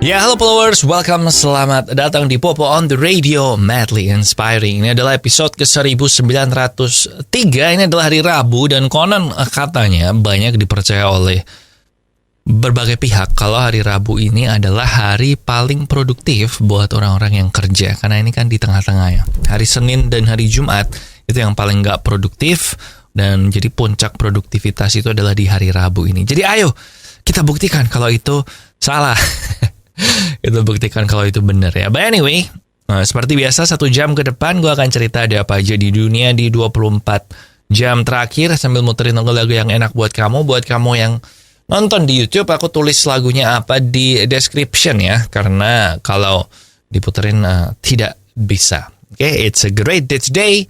Ya, halo followers, welcome, selamat datang di Popo on the Radio, Madly Inspiring. Ini adalah episode ke-1903, ini adalah hari Rabu, dan konon katanya banyak dipercaya oleh berbagai pihak kalau hari Rabu ini adalah hari paling produktif buat orang-orang yang kerja. Karena ini kan di tengah-tengah ya. Hari Senin dan hari Jumat itu yang paling gak produktif, dan jadi puncak produktivitas itu adalah di hari Rabu ini. Jadi ayo, kita buktikan kalau itu salah. Itu buktikan kalau itu benar ya. But anyway, seperti biasa 1 jam ke depan gue akan cerita ada apa aja di dunia di 24 jam terakhir sambil muterin lagu-lagu yang enak buat kamu. Buat kamu yang nonton di YouTube, aku tulis lagunya apa di description ya, karena kalau diputerin tidak bisa. Okay, it's a great day,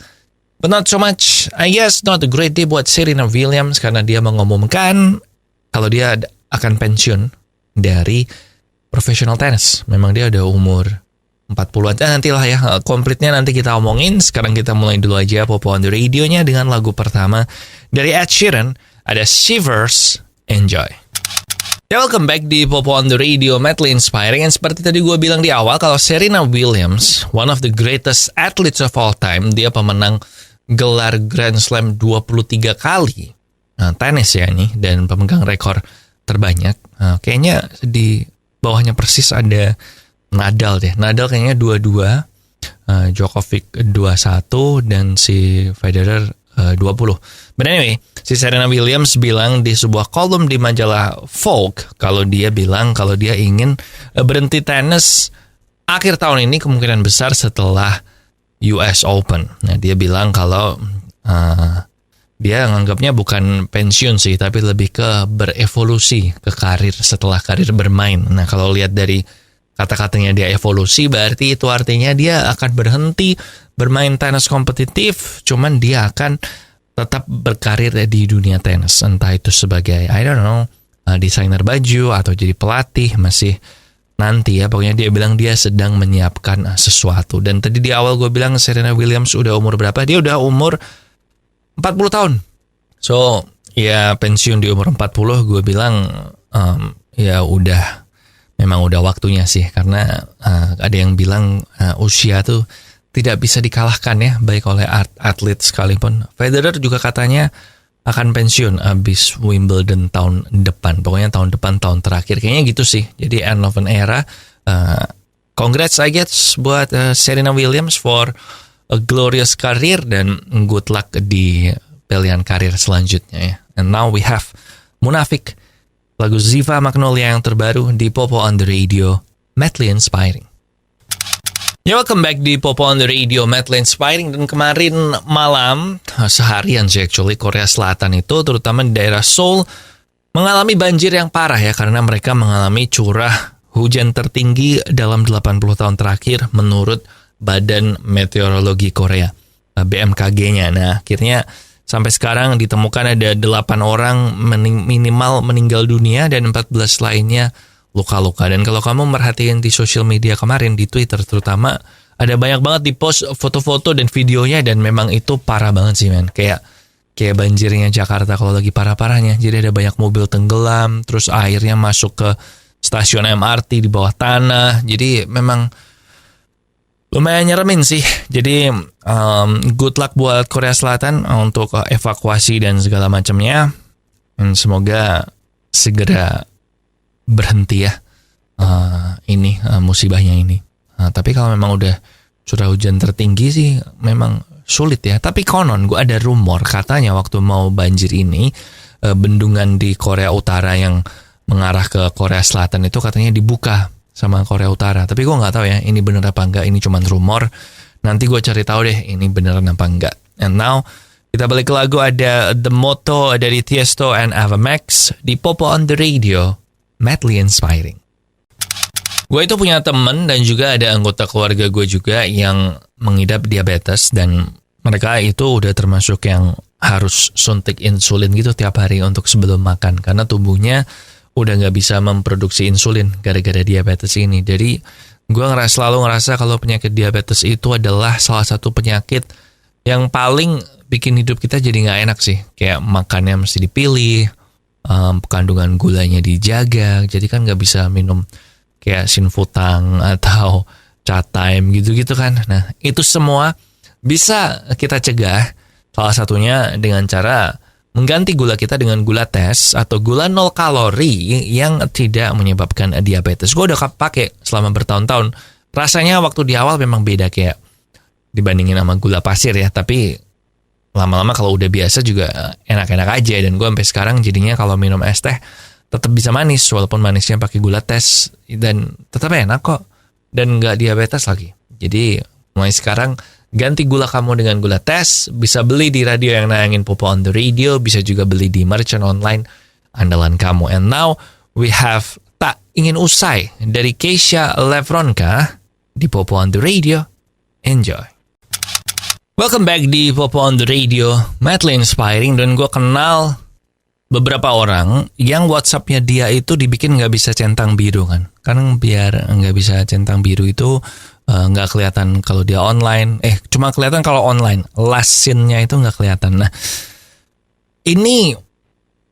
but not so much. I guess not a great day buat Serena Williams karena dia mengumumkan kalau dia akan pensiun dari professional tennis. Memang dia udah umur 40-an. Nantilah ya, komplitnya nanti kita omongin. Sekarang kita mulai dulu aja Popo on the Radio-nya dengan lagu pertama dari Ed Sheeran. Ada Shivers, enjoy. Ya, welcome back di Popo on the Radio, Madly Inspiring. Dan seperti tadi gue bilang di awal, kalau Serena Williams, one of the greatest athletes of all time, dia pemenang gelar Grand Slam 23 kali. Nah, tenis ya ini, dan pemegang rekor terbanyak. Kayaknya di bawahnya persis ada Nadal deh. Nadal kayaknya 22, Djokovic 21, dan si Federer 20. But anyway, si Serena Williams bilang di sebuah kolom di majalah Vogue kalau dia ingin berhenti tenis akhir tahun ini, kemungkinan besar setelah US Open. Nah, dia bilang kalau dia nganggapnya bukan pensiun sih, tapi lebih ke berevolusi ke karir setelah karir bermain. Nah, kalau lihat dari kata-katanya dia evolusi, berarti itu artinya dia akan berhenti bermain tenis kompetitif, cuman dia akan tetap berkarir di dunia tenis. Entah itu sebagai, I don't know, desainer baju atau jadi pelatih, masih nanti ya. Pokoknya dia bilang dia sedang menyiapkan sesuatu. Dan tadi di awal gue bilang Serena Williams udah umur berapa? Dia udah umur 40 tahun. So, ya pensiun di umur 40 gue bilang ya memang udah waktunya sih. Karena ada yang bilang usia tuh tidak bisa dikalahkan ya, baik oleh atlet sekalipun. Federer juga katanya akan pensiun abis Wimbledon tahun depan. Pokoknya tahun depan, tahun terakhir. Kayaknya gitu sih. Jadi end of an era. Congrats I guess buat Serena Williams for a glorious career, dan good luck di pilihan karir selanjutnya ya. And now we have Munafik, lagu Ziva Magnolia yang terbaru di Popo on the Radio, Madly Inspiring. Ya, welcome back di Popo on the Radio, Madly Inspiring. Dan kemarin malam, seharian sih actually, Korea Selatan itu terutama di daerah Seoul mengalami banjir yang parah ya, karena mereka mengalami curah hujan tertinggi dalam 80 tahun terakhir menurut Badan Meteorologi Korea, BMKG-nya. Nah, akhirnya sampai sekarang ditemukan ada 8 orang minimal meninggal dunia dan 14 lainnya luka-luka. Dan kalau kamu merhatiin di sosial media kemarin, di Twitter terutama, ada banyak banget di post foto-foto dan videonya, dan memang itu parah banget sih men. Kayak banjirnya Jakarta kalau lagi parah-parahnya. Jadi ada banyak mobil tenggelam, terus airnya masuk ke stasiun MRT di bawah tanah. Jadi memang lumayan nyeremin sih. Jadi good luck buat Korea Selatan untuk evakuasi dan segala macamnya. Dan semoga segera berhenti ya musibahnya ini. Tapi kalau memang udah curah hujan tertinggi sih memang sulit ya. Tapi konon gue ada rumor katanya waktu mau banjir ini, bendungan di Korea Utara yang mengarah ke Korea Selatan itu katanya dibuka sama Korea Utara. Tapi gue nggak tahu ya ini bener apa enggak, ini cuma rumor. Nanti gue cari tahu deh ini beneran apa enggak. And now kita balik ke lagu, ada The Motto dari Tiesto and Ava Max di Popo on the Radio, Madly Inspiring. Gue itu punya temen dan juga ada anggota keluarga gue juga yang mengidap diabetes, dan mereka itu udah termasuk yang harus suntik insulin gitu tiap hari untuk sebelum makan, karena tubuhnya udah nggak bisa memproduksi insulin gara-gara diabetes ini. Jadi gue selalu ngerasa kalau penyakit diabetes itu adalah salah satu penyakit yang paling bikin hidup kita jadi nggak enak sih. Kayak makannya mesti dipilih, kandungan gulanya dijaga, jadi kan nggak bisa minum kayak Shinfutang atau Chatime gitu-gitu kan. Nah, itu semua bisa kita cegah. Salah satunya dengan cara mengganti gula kita dengan gula tes atau gula 0 kalori yang tidak menyebabkan diabetes. Gue udah pakai selama bertahun-tahun. Rasanya waktu di awal memang beda kayak dibandingin sama gula pasir ya. Tapi lama-lama kalau udah biasa juga enak-enak aja. Dan gue sampai sekarang jadinya kalau minum es teh tetap bisa manis. Walaupun manisnya pakai gula tes. Dan tetap enak kok. Dan nggak diabetes lagi. Jadi mulai sekarang ganti gula kamu dengan gula tes. Bisa beli di radio yang nayangin Popo on the Radio. Bisa juga beli di merchant online andalan kamu. And now we have Tak Ingin Usai dari Keisha Levronka di Popo on the Radio. Enjoy. Welcome back di Popo on the Radio, madly inspiring. Dan gue kenal beberapa orang yang WhatsApp-nya dia itu dibikin nggak bisa centang biru kan. Karena biar nggak bisa centang biru itu nggak kelihatan kalau dia online. Cuma kelihatan kalau online. Last scene-nya itu nggak kelihatan. Nah, ini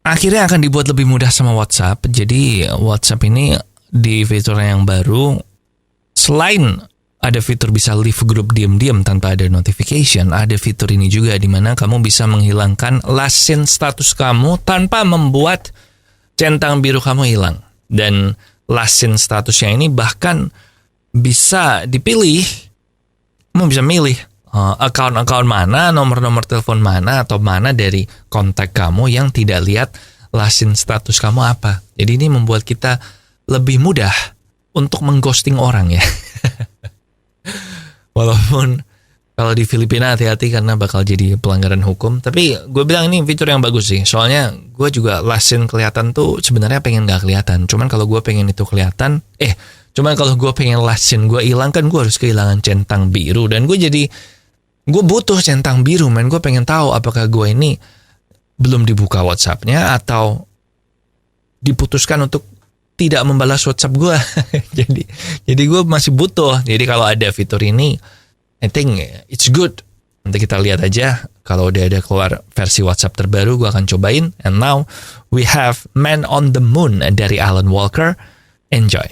akhirnya akan dibuat lebih mudah sama WhatsApp. Jadi WhatsApp ini di fitur yang baru, selain ada fitur bisa leave group diam-diam tanpa ada notification, ada fitur ini juga di mana kamu bisa menghilangkan last scene status kamu tanpa membuat centang biru kamu hilang. Dan last scene statusnya ini bahkan bisa dipilih, kamu bisa milih account-account mana, nomor-nomor telepon mana, atau mana dari kontak kamu yang tidak lihat last scene status kamu apa. Jadi ini membuat kita lebih mudah untuk mengghosting orang ya. Walaupun kalau di Filipina hati-hati karena bakal jadi pelanggaran hukum. Tapi gue bilang ini fitur yang bagus sih. Soalnya gue juga last scene kelihatan tuh sebenarnya pengen gak kelihatan. Cuman kalau gue pengen itu kelihatan, cuman kalau gue pengen last scene gue hilang kan gue harus kehilangan centang biru. Dan gue butuh centang biru, man. Gue pengen tahu apakah gue ini belum dibuka WhatsApp-nya atau diputuskan untuk tidak membalas WhatsApp gue. jadi gue masih butuh. Jadi kalau ada fitur ini, I think it's good. Nanti kita lihat aja. Kalau udah ada keluar versi WhatsApp terbaru, gue akan cobain. And now we have Man on the Moon dari Alan Walker. Enjoy.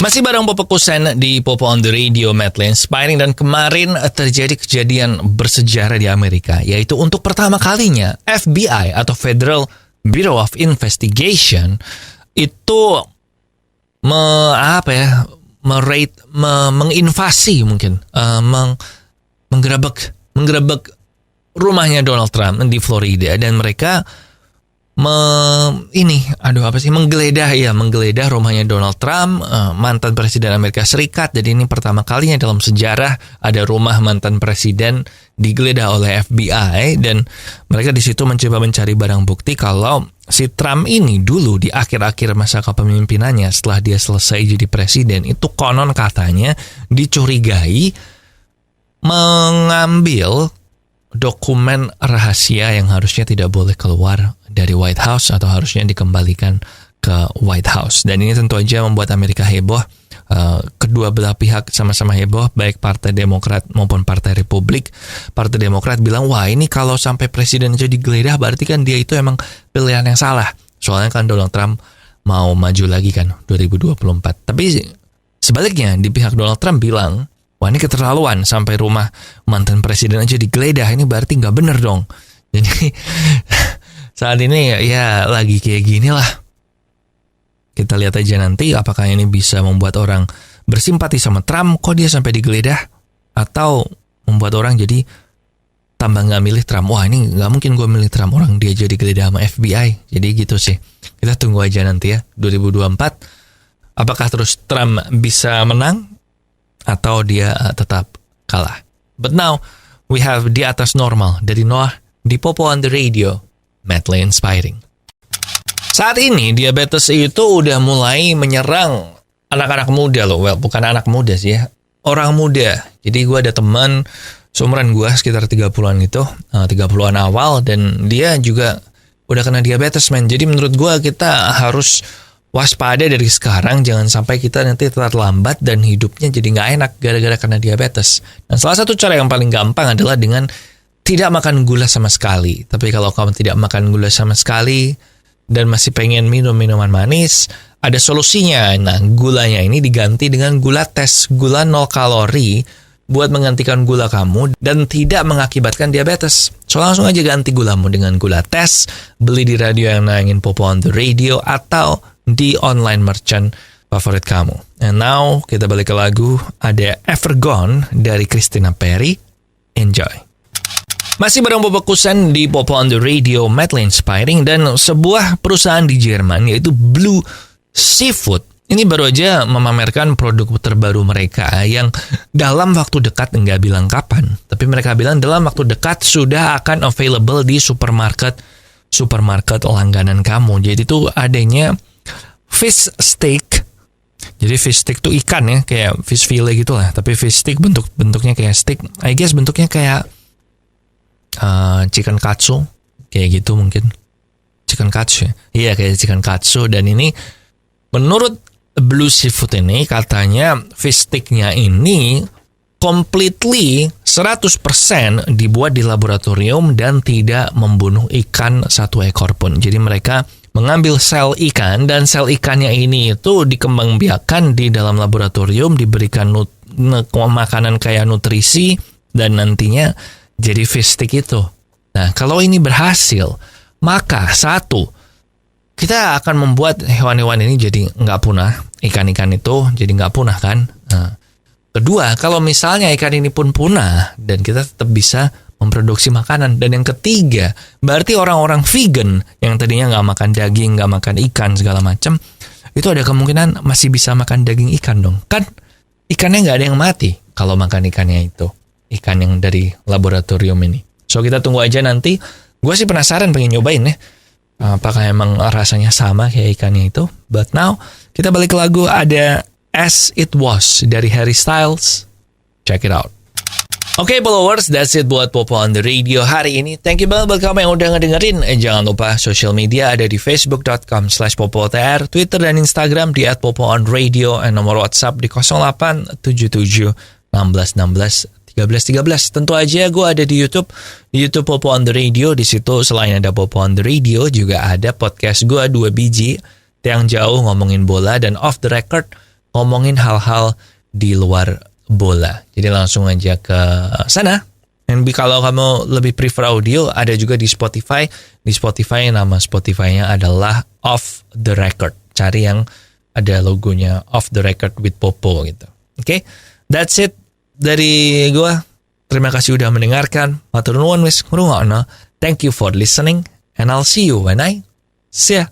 Masih bareng Popo Kusen di Popo on the Radio, madly inspiring. Dan kemarin terjadi kejadian bersejarah di Amerika, yaitu untuk pertama kalinya FBI atau Federal Bureau of Investigation itu menginvasi mungkin, menggerebek rumahnya Donald Trump di Florida. Dan mereka menggeledah rumahnya Donald Trump, mantan presiden Amerika Serikat. Jadi ini pertama kalinya dalam sejarah ada rumah mantan presiden digeledah oleh FBI. Dan mereka di situ mencoba mencari barang bukti kalau si Trump ini dulu di akhir-akhir masa kepemimpinannya setelah dia selesai jadi presiden itu konon katanya dicurigai mengambil dokumen rahasia yang harusnya tidak boleh keluar dari White House atau harusnya dikembalikan ke White House. Dan ini tentu aja membuat Amerika heboh. Kedua belah pihak sama-sama heboh, baik Partai Demokrat maupun Partai Republik. Partai Demokrat bilang, wah ini kalau sampai presiden aja digeledah berarti kan dia itu emang pilihan yang salah. Soalnya kan Donald Trump mau maju lagi kan 2024. Tapi sebaliknya di pihak Donald Trump bilang, wah ini keterlaluan sampai rumah mantan presiden aja digeledah, ini berarti nggak bener dong. Jadi saat ini ya lagi kayak gini lah. Kita lihat aja nanti apakah ini bisa membuat orang bersimpati sama Trump, kok dia sampai digeledah, atau membuat orang jadi tambah nggak milih Trump. Wah ini nggak mungkin gue milih Trump, orang dia jadi digeledah sama FBI. Jadi gitu sih. Kita tunggu aja nanti ya 2024. Apakah terus Trump bisa menang atau dia tetap kalah. But now we have Di Atas Normal dari Noah di Popo on the Radio, madly inspiring. Saat ini diabetes itu udah mulai menyerang anak-anak muda loh. Well, bukan anak muda sih ya, orang muda. Jadi gue ada teman seumuran gue sekitar 30-an gitu, 30-an awal, dan dia juga udah kena diabetes, man. Jadi menurut gue kita harus waspada dari sekarang, jangan sampai kita nanti terlambat dan hidupnya jadi nggak enak gara-gara kena diabetes. Dan salah satu cara yang paling gampang adalah dengan tidak makan gula sama sekali. Tapi kalau kamu tidak makan gula sama sekali, dan masih pengen minum minuman manis, ada solusinya. Nah, gulanya ini diganti dengan gula tes, gula 0 kalori buat menggantikan gula kamu dan tidak mengakibatkan diabetes. So langsung aja ganti gulamu dengan gula tes, beli di radio yang nayangin Popo on the Radio atau di online merchant favorit kamu. And now kita balik ke lagu, ada Ever Gone dari Christina Perry. Enjoy. Masih bareng Popo Kusen di Popo on the Radio, Madly Inspiring, dan sebuah perusahaan di Jerman yaitu Blue Seafood. Ini baru aja memamerkan produk terbaru mereka yang dalam waktu dekat, nggak bilang kapan, tapi mereka bilang dalam waktu dekat sudah akan available di supermarket langganan kamu. Jadi itu adanya fish steak. Jadi fish steak tuh ikan ya, kayak fish fillet gitu lah. Tapi fish steak bentuknya kayak steak. I guess bentuknya kayak chicken katsu, kayak gitu mungkin. Chicken katsu ya? Iya, kayak chicken katsu. Dan ini menurut Blue Seafood ini katanya fish stick-nya ini completely 100% dibuat di laboratorium dan tidak membunuh ikan satu ekor pun. Jadi mereka mengambil sel ikan dan sel ikannya ini itu dikembangbiakan di dalam laboratorium, diberikan makanan kayak nutrisi dan nantinya jadi fish stick itu. Nah, kalau ini berhasil, maka satu, kita akan membuat hewan-hewan ini jadi nggak punah. Ikan-ikan itu jadi nggak punah kan. Nah, kedua, kalau misalnya ikan ini pun punah dan kita tetap bisa memproduksi makanan. Dan yang ketiga, berarti orang-orang vegan yang tadinya nggak makan daging, nggak makan ikan segala macam, itu ada kemungkinan masih bisa makan daging ikan dong. Kan ikannya nggak ada yang mati kalau makan ikannya itu. Ikan yang dari laboratorium ini. So kita tunggu aja nanti. Gue sih penasaran pengen nyobain ya. Apakah emang rasanya sama kayak ikannya itu? But now, kita balik ke lagu, ada As It Was dari Harry Styles. Check it out. Oke, followers, that's it buat Popo on the Radio hari ini. Thank you banget buat kamu yang udah ngedengerin. Jangan lupa social media ada di facebook.com/popotr, Twitter dan Instagram di @popoonradio, dan nomor WhatsApp di 0877 16 16 13. Tentu aja gue ada di YouTube Popo on the Radio. Di situ selain ada Popo on the Radio juga ada podcast gue 2 biji, yang jauh ngomongin bola dan off the record ngomongin hal-hal di luar bola. Jadi langsung aja ke sana. Dan kalau kamu lebih prefer audio, ada juga di Spotify. Di Spotify nama Spotify-nya adalah Off the Record. Cari yang ada logonya Off the Record with Popo gitu. Oke, that's it dari gue. Terima kasih udah mendengarkan. Matur nuwun wis ngrungokno. Thank you for listening and I'll see you when I see ya.